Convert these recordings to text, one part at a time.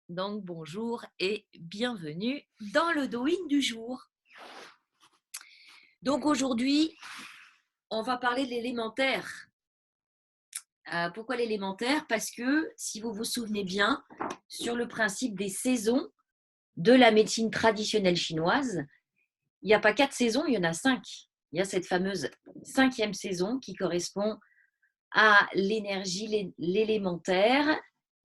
Donc bonjour et bienvenue dans le Douyin du jour. Donc aujourd'hui, on va parler de l'élémentaire. Pourquoi l'élémentaire? Parce que si vous vous souvenez bien, sur le principe des saisons de la médecine traditionnelle chinoise, il n'y a pas 4 saisons, il y en a 5. Il y a cette fameuse 5e saison qui correspond à l'énergie, l'élémentaire,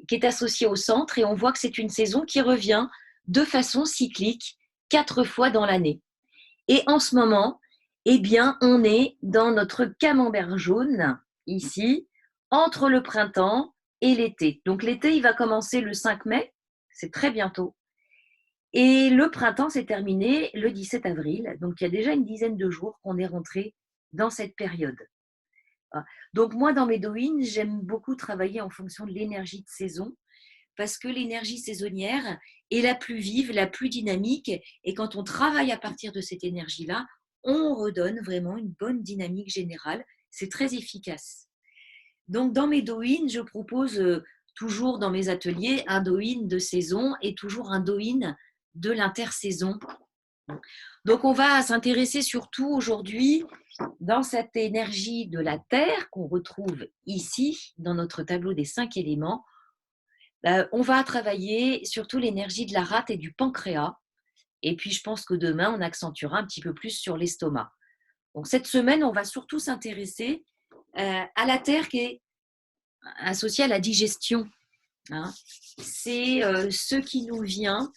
qui est associée au centre, et on voit que c'est une saison qui revient de façon cyclique 4 fois dans l'année. Et en ce moment, eh bien, on est dans notre camembert jaune, ici, entre le printemps et l'été. Donc l'été, il va commencer le 5 mai, c'est très bientôt. Et le printemps s'est terminé le 17 avril. Donc il y a déjà une dizaine de jours qu'on est rentré dans cette période. Donc moi, dans mes douines, j'aime beaucoup travailler en fonction de l'énergie de saison parce que l'énergie saisonnière est la plus vive, la plus dynamique. Et quand on travaille à partir de cette énergie-là, on redonne vraiment une bonne dynamique générale. C'est très efficace. Donc dans mes douines, je propose toujours dans mes ateliers un douyin de saison et toujours un douyin de l'intersaison. Donc on va s'intéresser surtout aujourd'hui dans cette énergie de la Terre qu'on retrouve ici dans notre tableau des 5 éléments. On va travailler surtout l'énergie de la rate et du pancréas. Et puis je pense que demain, on accentuera un petit peu plus sur l'estomac. Donc cette semaine, on va surtout s'intéresser à la Terre qui est associée à la digestion, hein. C'est ce qui nous vient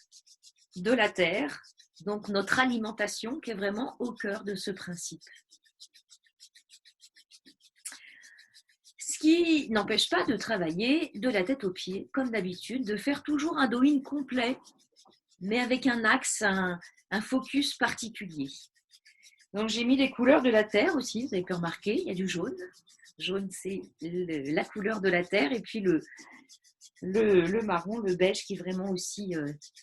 de la Terre, donc notre alimentation qui est vraiment au cœur de ce principe. Ce qui n'empêche pas de travailler de la tête aux pieds, comme d'habitude, de faire toujours un douyin complet, mais avec un axe, un focus particulier. Donc j'ai mis les couleurs de la terre aussi, vous avez pu remarquer, il y a du jaune. Jaune, c'est la couleur de la terre, et puis le marron, le beige, qui est vraiment aussi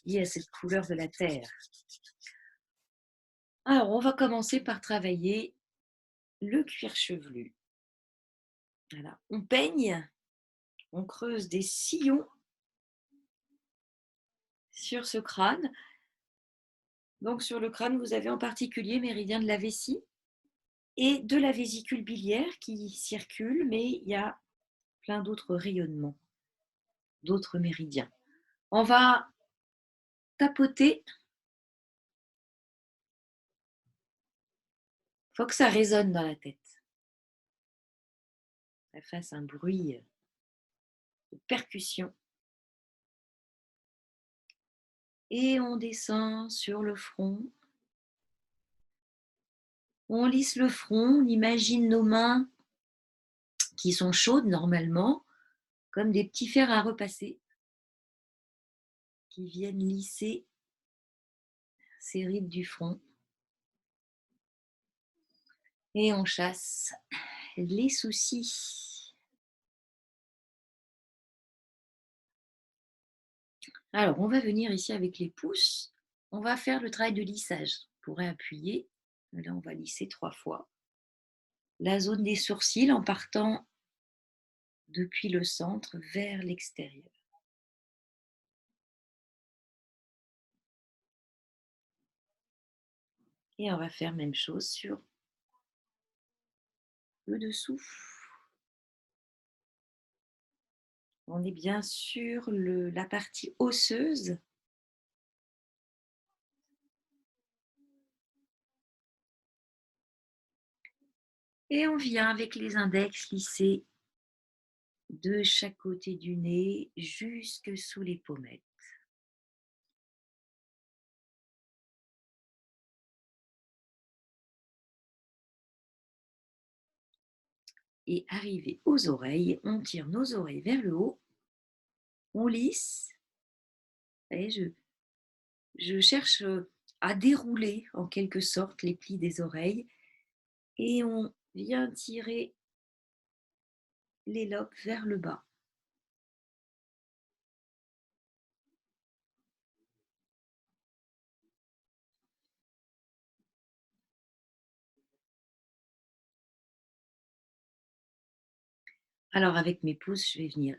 lié à cette couleur de la terre. Alors, on va commencer par travailler le cuir chevelu. Voilà. On peigne, on creuse des sillons sur ce crâne. Donc sur le crâne, vous avez en particulier méridien de la vessie et de la vésicule biliaire qui circule, mais il y a plein d'autres rayonnements, d'autres méridiens. On va tapoter. Il faut que ça résonne dans la tête. Ça fasse un bruit de percussion. Et on descend sur le front. On lisse le front, on imagine nos mains qui sont chaudes normalement, comme des petits fers à repasser qui viennent lisser ces rides du front. Et on chasse les soucis. Alors, on va venir ici avec les pouces. On va faire le travail de lissage. On pourrait appuyer. Là, on va lisser 3 fois. La zone des sourcils en partant depuis le centre vers l'extérieur. Et on va faire même chose sur le dessous. On est bien sur la partie osseuse. Et on vient avec les index lisser de chaque côté du nez jusque sous les pommettes. Et arrivé aux oreilles, on tire nos oreilles vers le haut, on lisse. Et je cherche à dérouler en quelque sorte les plis des oreilles et on vient tirer les lobes vers le bas. Alors avec mes pouces, je vais venir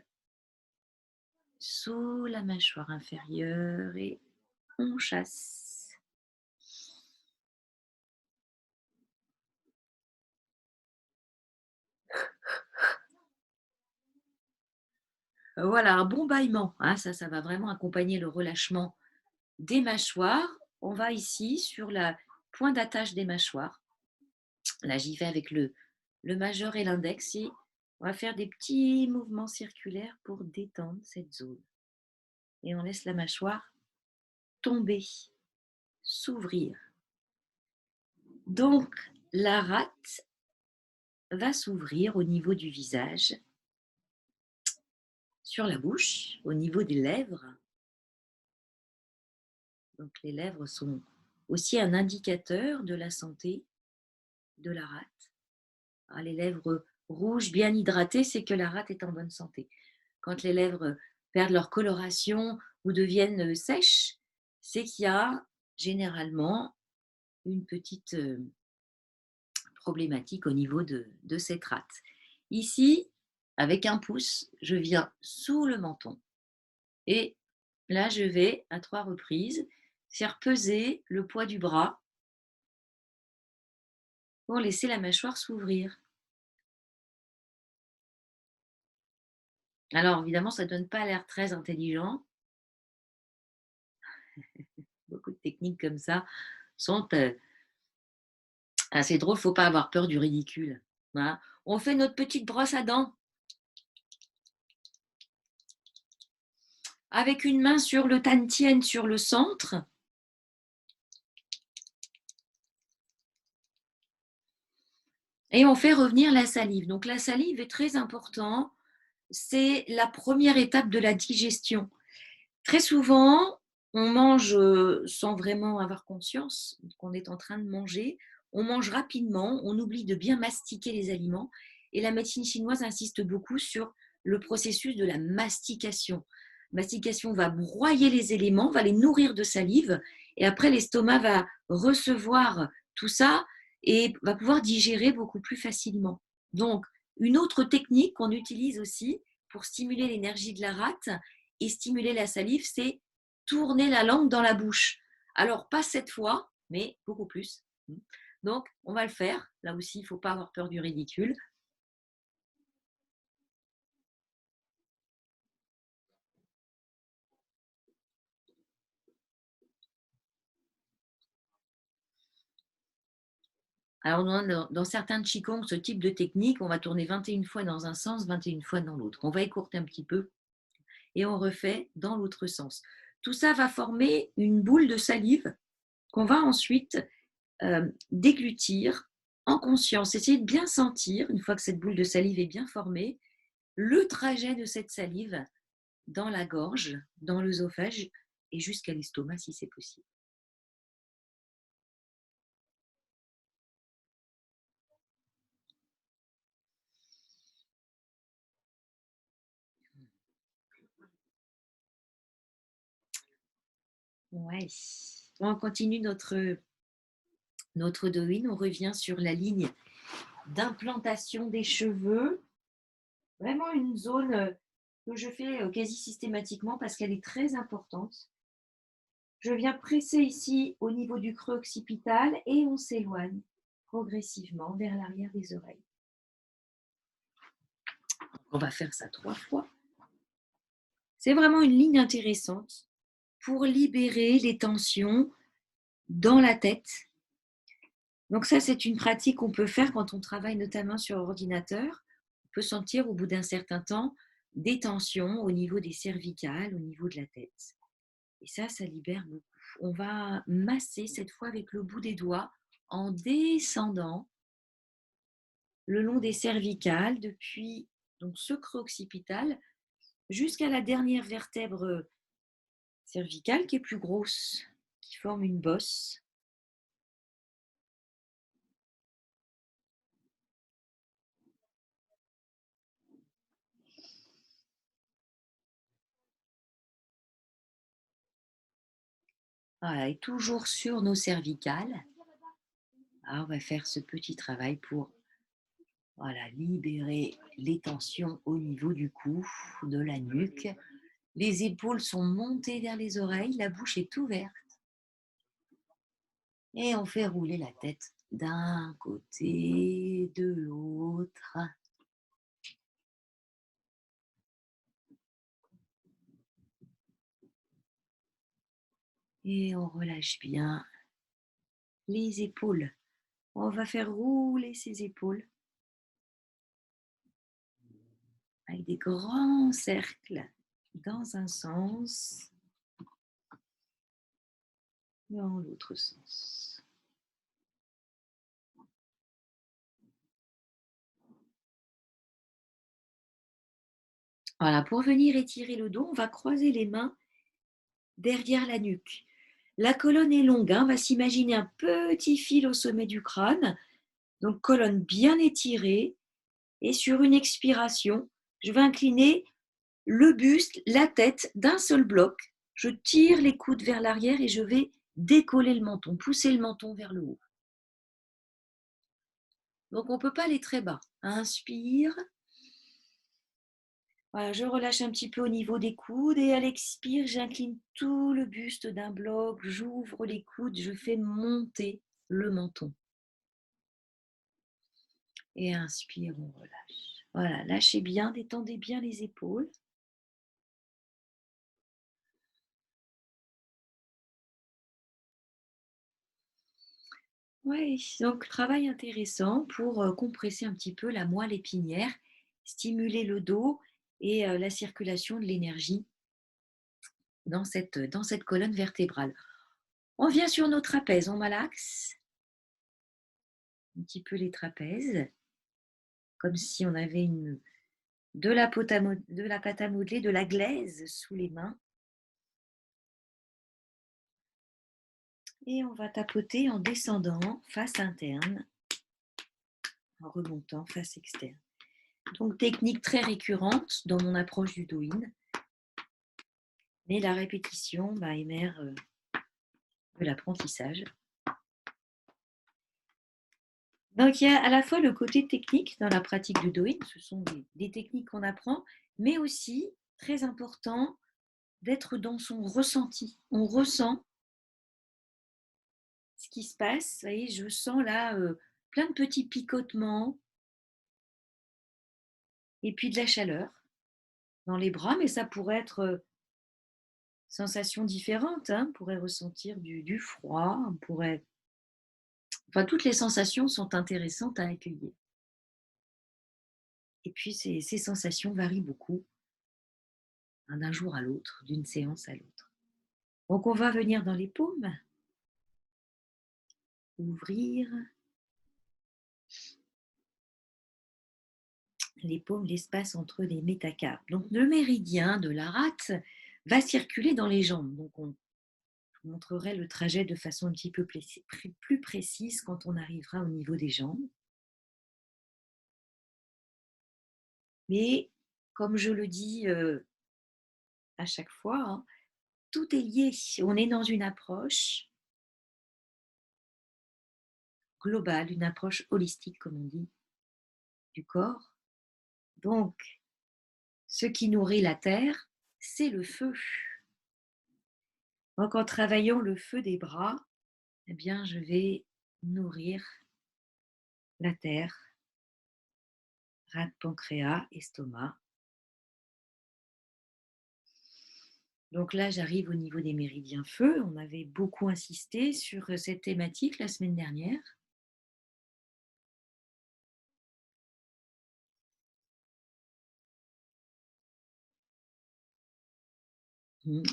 sous la mâchoire inférieure et on chasse. Voilà, un bon bâillement, hein, ça va vraiment accompagner le relâchement des mâchoires. On va ici sur la point d'attache des mâchoires. Là, j'y vais avec le majeur et l'index et on va faire des petits mouvements circulaires pour détendre cette zone. Et on laisse la mâchoire tomber, s'ouvrir. Donc, la rate va s'ouvrir au niveau du visage, sur la bouche, au niveau des lèvres. Donc, les lèvres sont aussi un indicateur de la santé de la rate. Alors, les lèvres rouges bien hydratées, c'est que la rate est en bonne santé. Quand les lèvres perdent leur coloration ou deviennent sèches, c'est qu'il y a généralement une petite problématique au niveau de cette rate. Ici, avec un pouce, je viens sous le menton et là, je vais à 3 reprises faire peser le poids du bras pour laisser la mâchoire s'ouvrir. Alors évidemment, ça ne donne pas l'air très intelligent. Beaucoup de techniques comme ça sont assez drôles. Il ne faut pas avoir peur du ridicule. Voilà. On fait notre petite brosse à dents avec une main sur le tantien, sur le centre. Et on fait revenir la salive. Donc la salive est très importante. C'est la première étape de la digestion. Très souvent, on mange sans vraiment avoir conscience qu'on est en train de manger. On mange rapidement, on oublie de bien mastiquer les aliments. Et la médecine chinoise insiste beaucoup sur le processus de la mastication. Mastication va broyer les éléments, va les nourrir de salive, et après l'estomac va recevoir tout ça et va pouvoir digérer beaucoup plus facilement. Donc, une autre technique qu'on utilise aussi pour stimuler l'énergie de la rate et stimuler la salive, c'est tourner la langue dans la bouche. Alors, pas 7 fois, mais beaucoup plus. Donc, on va le faire. Là aussi, il ne faut pas avoir peur du ridicule. Alors, dans certains Qigong, ce type de technique, on va tourner 21 fois dans un sens, 21 fois dans l'autre. On va écourter un petit peu et on refait dans l'autre sens. Tout ça va former une boule de salive qu'on va ensuite déglutir en conscience. Essayez de bien sentir, une fois que cette boule de salive est bien formée, le trajet de cette salive dans la gorge, dans l'œsophage et jusqu'à l'estomac si c'est possible. Ouais. On continue notre douyin, on revient sur la ligne d'implantation des cheveux. Vraiment une zone que je fais quasi systématiquement parce qu'elle est très importante. Je viens presser ici au niveau du creux occipital et on s'éloigne progressivement vers l'arrière des oreilles. On va faire ça 3 fois. C'est vraiment une ligne intéressante pour libérer les tensions dans la tête. Donc ça, c'est une pratique qu'on peut faire quand on travaille notamment sur ordinateur. On peut sentir au bout d'un certain temps des tensions au niveau des cervicales, au niveau de la tête. Et ça libère beaucoup. On va masser cette fois avec le bout des doigts en descendant le long des cervicales depuis donc, ce creux occipital jusqu'à la dernière vertèbre cervicale qui est plus grosse, qui forme une bosse. Voilà, et toujours sur nos cervicales. Alors, on va faire ce petit travail pour voilà, libérer les tensions au niveau du cou, de la nuque Les épaules sont montées vers les oreilles, la bouche est ouverte. Et on fait rouler la tête d'un côté, de l'autre. Et on relâche bien les épaules. On va faire rouler ses épaules avec des grands cercles dans un sens, dans l'autre sens. Voilà, pour venir étirer le dos, on va croiser les mains derrière la nuque. La colonne est longue, hein, on va s'imaginer un petit fil au sommet du crâne. Donc colonne bien étirée. Et sur une expiration, je vais incliner le buste, la tête d'un seul bloc. Je tire les coudes vers l'arrière et je vais décoller le menton, pousser le menton vers le haut. Donc on ne peut pas aller très bas. Inspire. Voilà, je relâche un petit peu au niveau des coudes et à l'expire, j'incline tout le buste d'un bloc, j'ouvre les coudes, je fais monter le menton. Et inspire, on relâche. Voilà, lâchez bien, détendez bien les épaules. Oui, donc travail intéressant pour compresser un petit peu la moelle épinière, stimuler le dos et la circulation de l'énergie dans cette colonne vertébrale. On vient sur nos trapèzes, on malaxe un petit peu les trapèzes, comme si on avait de la pâte à modeler, de la glaise sous les mains. Et on va tapoter en descendant face interne, en remontant face externe. Donc technique très récurrente dans mon approche du Do-in. Mais la répétition émère de l'apprentissage. Donc il y a à la fois le côté technique dans la pratique du Do-in, ce sont des techniques qu'on apprend, mais aussi, très important, d'être dans son ressenti. On ressent ce qui se passe. Vous voyez, je sens là plein de petits picotements et puis de la chaleur dans les bras, mais ça pourrait être sensations différentes. Hein. On pourrait ressentir du froid, on pourrait... Enfin, toutes les sensations sont intéressantes à accueillir. Et puis, ces sensations varient beaucoup hein, d'un jour à l'autre, d'une séance à l'autre. Donc, on va venir dans les paumes, ouvrir les paumes, l'espace entre les métacarpes. Donc, le méridien de la rate va circuler dans les jambes. Donc, on montrerai le trajet de façon un petit peu plus précise quand on arrivera au niveau des jambes. Mais, comme je le dis à chaque fois, hein, tout est lié. On est dans une approche globale, une approche holistique, comme on dit, du corps. Donc, ce qui nourrit la terre, c'est le feu. Donc, en travaillant le feu des bras, eh bien, je vais nourrir la terre, rate, pancréas, estomac. Donc là, j'arrive au niveau des méridiens feu. On avait beaucoup insisté sur cette thématique la semaine dernière.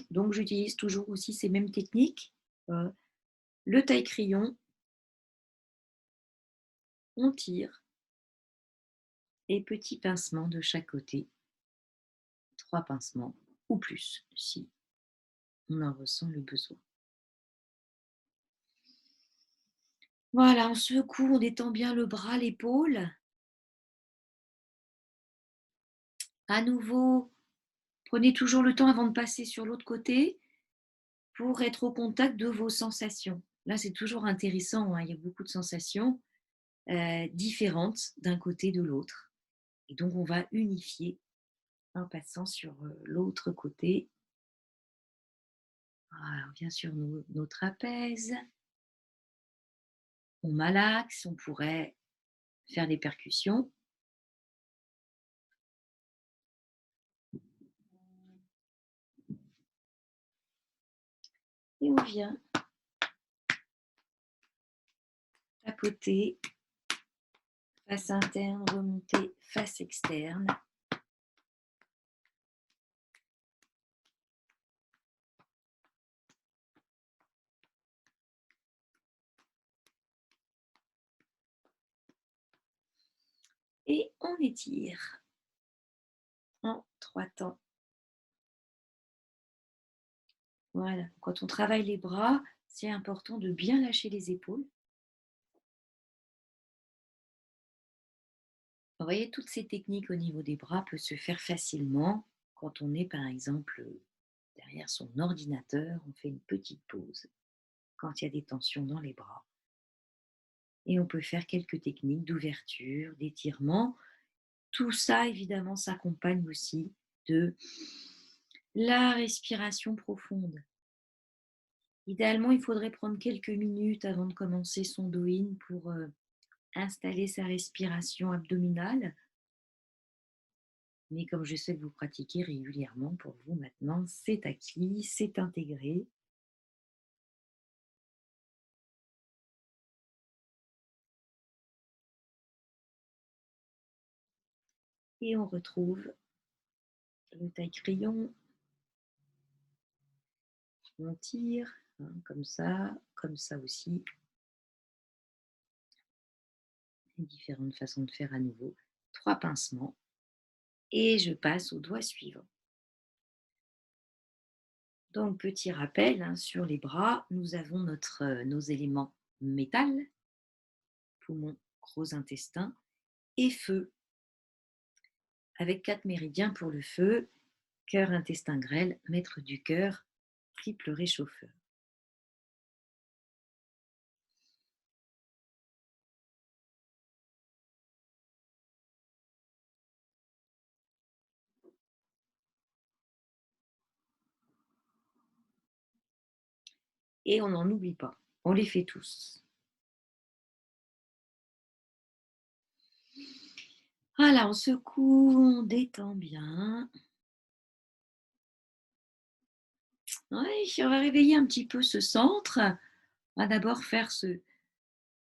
Donc, j'utilise toujours aussi ces mêmes techniques. Le taille-crayon, on tire et petit pincement de chaque côté. 3 pincements ou plus si on en ressent le besoin. Voilà, on secoue, on détend bien le bras, l'épaule. À nouveau, prenez toujours le temps avant de passer sur l'autre côté pour être au contact de vos sensations. Là, c'est toujours intéressant, hein, il y a beaucoup de sensations différentes d'un côté de l'autre. Et donc, on va unifier en passant sur l'autre côté. Voilà, on vient sur nos trapèzes, on malaxe, on pourrait faire des percussions. Et on vient tapoter, face interne, remonter, face externe. Et on étire en 3 temps. Voilà, quand on travaille les bras, c'est important de bien lâcher les épaules. Vous voyez, toutes ces techniques au niveau des bras peuvent se faire facilement quand on est par exemple derrière son ordinateur, on fait une petite pause quand il y a des tensions dans les bras. Et on peut faire quelques techniques d'ouverture, d'étirement. Tout ça, évidemment, s'accompagne aussi de la respiration profonde. Idéalement, il faudrait prendre quelques minutes avant de commencer son do-in pour installer sa respiration abdominale. Mais comme je sais que vous pratiquez régulièrement, pour vous maintenant, c'est acquis, c'est intégré. Et on retrouve le taille-crayon. On tire, hein, comme ça aussi. Et différentes façons de faire à nouveau. 3 pincements. Et je passe au doigt suivant. Donc, petit rappel, hein, sur les bras, nous avons nos éléments métal, poumon, gros intestin, et feu, avec 4 méridiens pour le feu, cœur, intestin grêle, maître du cœur, triple réchauffeur. Et on n'en oublie pas, on les fait tous. Voilà, on secoue, on détend bien. Ouais, on va réveiller un petit peu ce centre. On va d'abord faire ce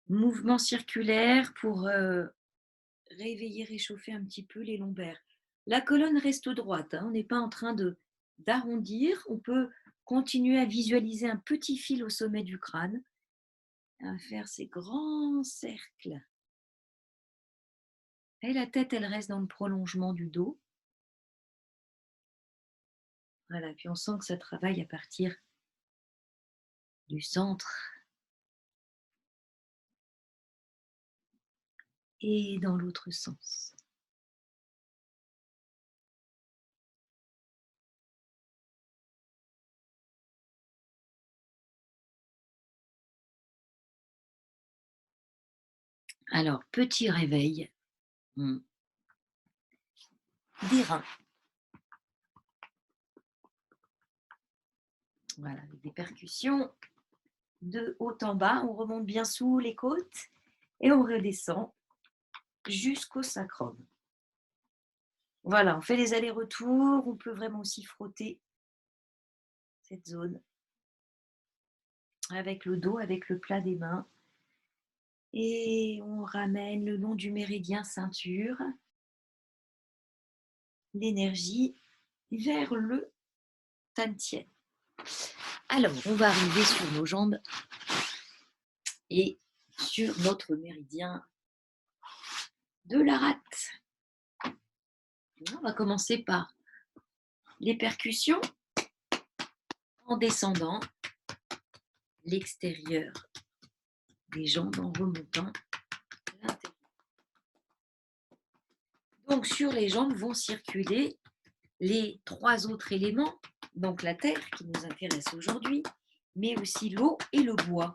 mouvement circulaire pour réveiller, réchauffer un petit peu les lombaires. La colonne reste droite, hein, on n'est pas en train d'arrondir. On peut continuer à visualiser un petit fil au sommet du crâne, à faire ces grands cercles. Et la tête, elle reste dans le prolongement du dos. Voilà, puis on sent que ça travaille à partir du centre et dans l'autre sens. Alors, petit réveil des reins. Voilà, avec des percussions de haut en bas. On remonte bien sous les côtes et on redescend jusqu'au sacrum. Voilà, on fait les allers-retours. On peut vraiment aussi frotter cette zone avec le dos, avec le plat des mains. Et on ramène le long du méridien ceinture l'énergie vers le Tantien. Alors, on va arriver sur nos jambes et sur notre méridien de la rate. On va commencer par les percussions en descendant l'extérieur des jambes en remontant l'intérieur. Donc sur les jambes vont circuler les 3 autres éléments, donc la terre qui nous intéresse aujourd'hui, mais aussi l'eau et le bois.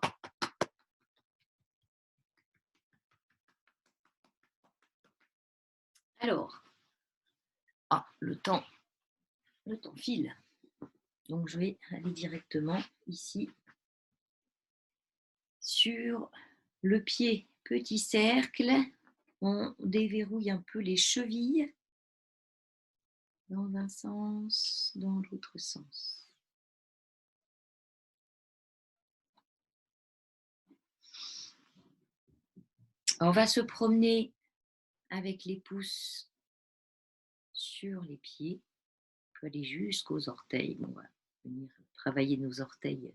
Alors, le temps le temps file. Donc, je vais aller directement ici sur le pied, petit cercle. On déverrouille un peu les chevilles dans un sens, dans l'autre sens. On va se promener avec les pouces sur les pieds. On peut aller jusqu'aux orteils. On va venir travailler nos orteils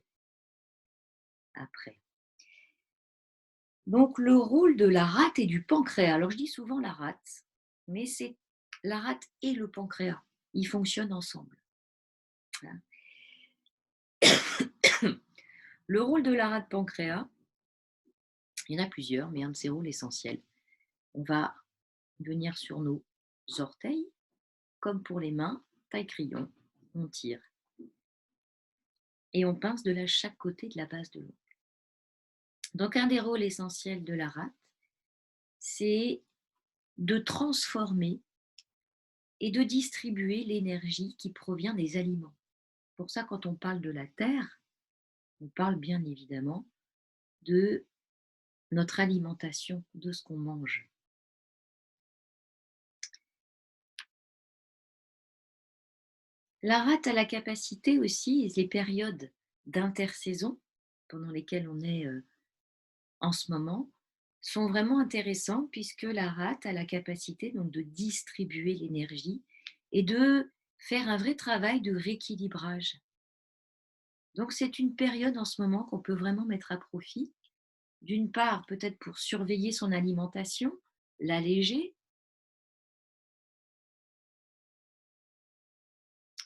après. Donc, le rôle de la rate et du pancréas. Alors, je dis souvent la rate, mais c'est la rate et le pancréas. Ils fonctionnent ensemble. Le rôle de la rate pancréas, il y en a plusieurs, mais un de ses rôles essentiels. On va venir sur nos orteils, comme pour les mains, taille crayon, on tire. Et on pince de chaque côté de la base de l'ongle. Donc, un des rôles essentiels de la rate, c'est de transformer et de distribuer l'énergie qui provient des aliments. Pour ça, quand on parle de la terre, on parle bien évidemment de notre alimentation, de ce qu'on mange. La rate a la capacité aussi, et les périodes d'intersaison pendant lesquelles on est en ce moment, sont vraiment intéressantes puisque la rate a la capacité donc de distribuer l'énergie et de faire un vrai travail de rééquilibrage. Donc c'est une période en ce moment qu'on peut vraiment mettre à profit. D'une part, peut-être pour surveiller son alimentation, l'alléger,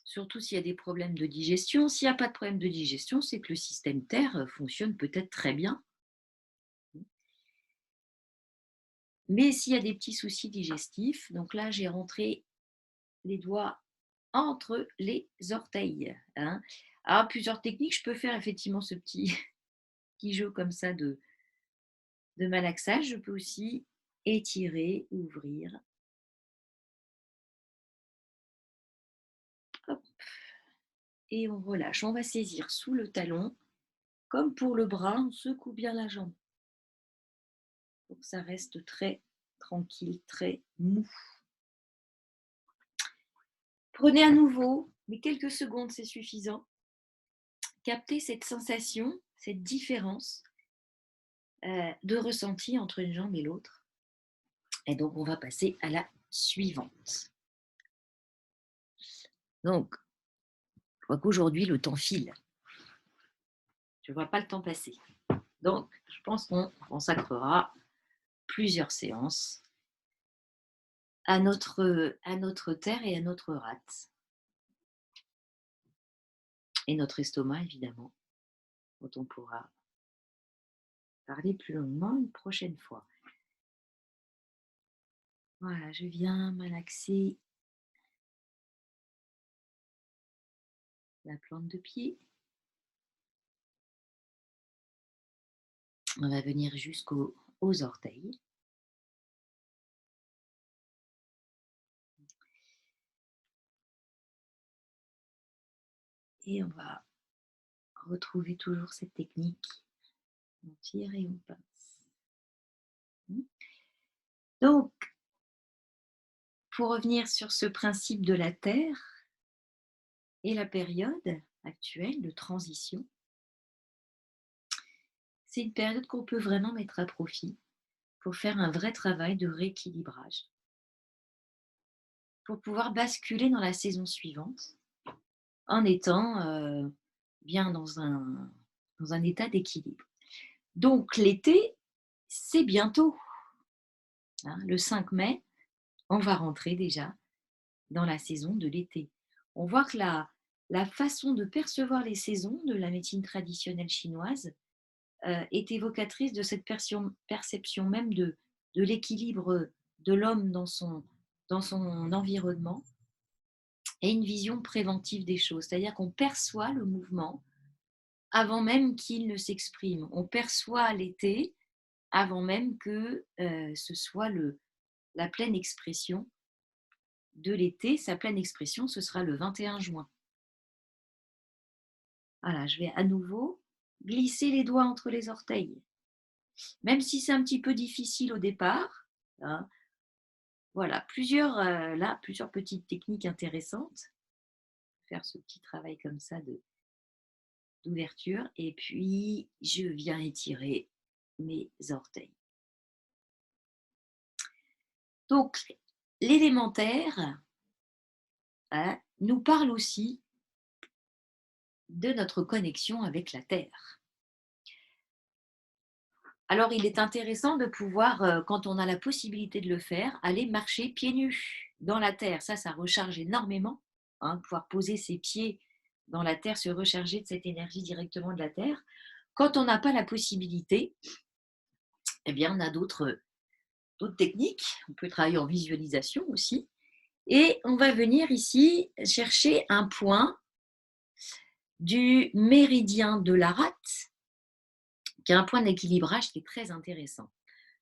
surtout s'il y a des problèmes de digestion. S'il n'y a pas de problème de digestion, c'est que le système Terre fonctionne peut-être très bien. Mais s'il y a des petits soucis digestifs, donc là j'ai rentré les doigts entre les orteils. Hein. Alors, plusieurs techniques, je peux faire effectivement ce petit jeu comme ça de malaxage. Je peux aussi étirer, ouvrir. Hop. Et on relâche. On va saisir sous le talon. Comme pour le bras, on secoue bien la jambe. Pour que ça reste très tranquille, très mou. Prenez à nouveau, mais quelques secondes, c'est suffisant. Captez cette sensation, cette différence de ressenti entre une jambe et l'autre. Et donc, on va passer à la suivante. Donc, je vois qu'aujourd'hui, le temps file. Je ne vois pas le temps passer. Donc, je pense qu'on consacrera plusieurs séances à notre terre et à notre rate. Et notre estomac, évidemment, dont on pourra parler plus longuement une prochaine fois. Voilà, je viens malaxer la plante de pied. On va venir jusqu'aux orteils. Et on va retrouver toujours cette technique. On tire et on pince. Donc, pour revenir sur ce principe de la Terre et la période actuelle de transition, c'est une période qu'on peut vraiment mettre à profit pour faire un vrai travail de rééquilibrage, pour pouvoir basculer dans la saison suivante en étant bien dans un état d'équilibre. Donc l'été, c'est bientôt. Hein, le 5 mai, on va rentrer déjà dans la saison de l'été. On voit que la façon de percevoir les saisons de la médecine traditionnelle chinoise est évocatrice de cette perception même de l'équilibre de l'homme dans son environnement et une vision préventive des choses. C'est-à-dire qu'on perçoit le mouvement avant même qu'il ne s'exprime. On perçoit l'été avant même que ce soit la pleine expression de l'été, sa pleine expression, ce sera le 21 juin. Voilà, je vais à nouveau glisser les doigts entre les orteils. Même si c'est un petit peu difficile au départ, hein, voilà, plusieurs petites techniques intéressantes. Faire ce petit travail comme ça d'ouverture. Et puis, je viens étirer mes orteils. Donc, l'élémentaire nous parle aussi de notre connexion avec la Terre. Alors, il est intéressant de pouvoir, quand on a la possibilité de le faire, aller marcher pieds nus dans la terre. Ça recharge énormément. Pouvoir poser ses pieds dans la terre, se recharger de cette énergie directement de la terre. Quand on n'a pas la possibilité, eh bien, on a d'autres techniques. On peut travailler en visualisation aussi. Et on va venir ici chercher un point du méridien de la rate, qui est un point d'équilibrage qui est très intéressant.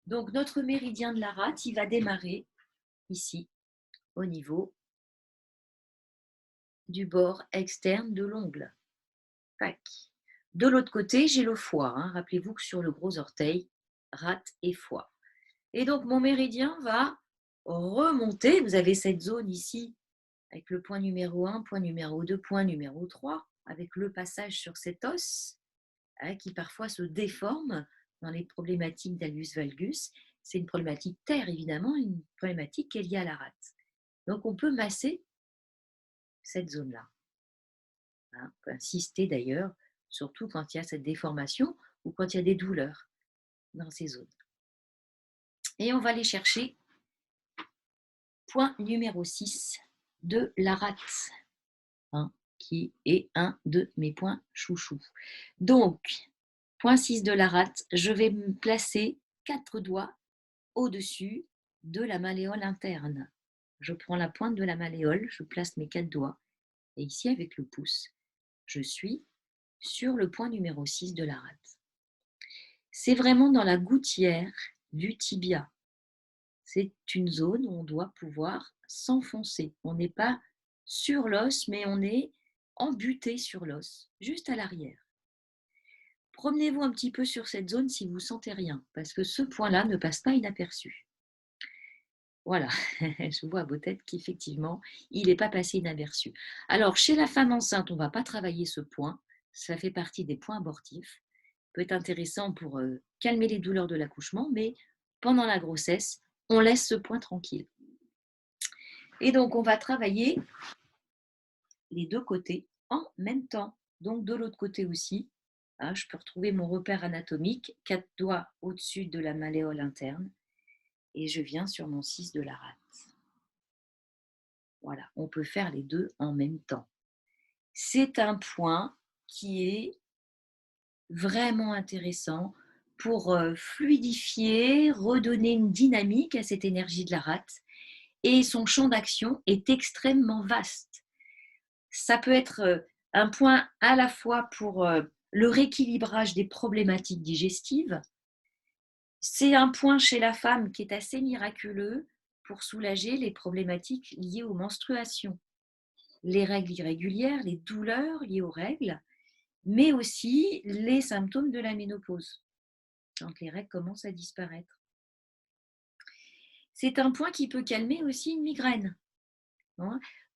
Donc, notre méridien de la rate, il va démarrer ici, au niveau du bord externe de l'ongle. Tac. De l'autre côté, j'ai le foie. Rappelez-vous que sur le gros orteil, rate et foie. Et donc, mon méridien va remonter. Vous avez cette zone ici, avec le point numéro 1, point numéro 2, point numéro 3, avec le passage sur cet os, qui parfois se déforme dans les problématiques d'algus valgus. C'est une problématique terre, évidemment, une problématique qui est liée à la rate. Donc, on peut masser cette zone-là. On peut insister d'ailleurs, surtout quand il y a cette déformation ou quand il y a des douleurs dans ces zones. Et on va aller chercher point numéro 6 de la rate, qui est un de mes points chouchous. Donc, point 6 de la rate, je vais me placer 4 doigts au-dessus de la malléole interne. Je prends la pointe de la malléole, je place mes 4 doigts, et ici avec le pouce, je suis sur le point numéro 6 de la rate. C'est vraiment dans la gouttière du tibia. C'est une zone où on doit pouvoir s'enfoncer. On n'est pas sur l'os, mais on est embuté sur l'os, juste à l'arrière. Promenez-vous un petit peu sur cette zone si vous ne sentez rien, parce que ce point-là ne passe pas inaperçu. Voilà, je vois à vos têtes qu'effectivement, il n'est pas passé inaperçu. Alors, chez la femme enceinte, on ne va pas travailler ce point. Ça fait partie des points abortifs. Peut être intéressant pour calmer les douleurs de l'accouchement, mais pendant la grossesse, on laisse ce point tranquille. Et donc, on va travailler les deux côtés en même temps. Donc, de l'autre côté aussi, je peux retrouver mon repère anatomique, 4 doigts au-dessus de la malléole interne, et je viens sur mon 6 de la rate. Voilà, on peut faire les deux en même temps. C'est un point qui est vraiment intéressant pour fluidifier, redonner une dynamique à cette énergie de la rate. Et son champ d'action est extrêmement vaste. Ça peut être un point à la fois pour le rééquilibrage des problématiques digestives. C'est un point chez la femme qui est assez miraculeux pour soulager les problématiques liées aux menstruations, les règles irrégulières, les douleurs liées aux règles, mais aussi les symptômes de la ménopause, quand les règles commencent à disparaître. C'est un point qui peut calmer aussi une migraine.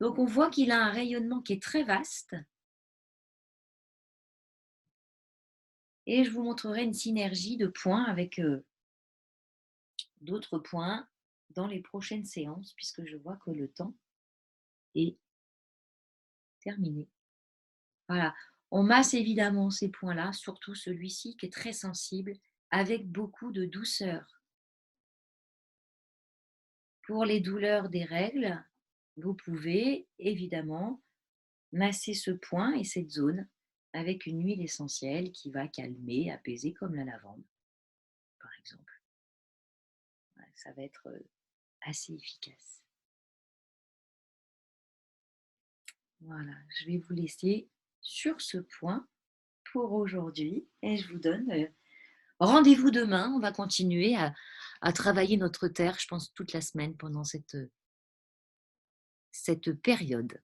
Donc on voit qu'il a un rayonnement qui est très vaste. Et je vous montrerai une synergie de points avec d'autres points dans les prochaines séances, puisque je vois que le temps est terminé. Voilà, on masse évidemment ces points-là, surtout celui-ci qui est très sensible, avec beaucoup de douceur. Pour les douleurs des règles, vous pouvez évidemment masser ce point et cette zone avec une huile essentielle qui va calmer, apaiser comme la lavande, par exemple. Ça va être assez efficace. Voilà, je vais vous laisser sur ce point pour aujourd'hui et je vous donne rendez-vous demain. On va continuer à travailler notre terre, je pense, toute la semaine pendant cette cette période.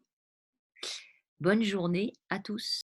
Bonne journée à tous.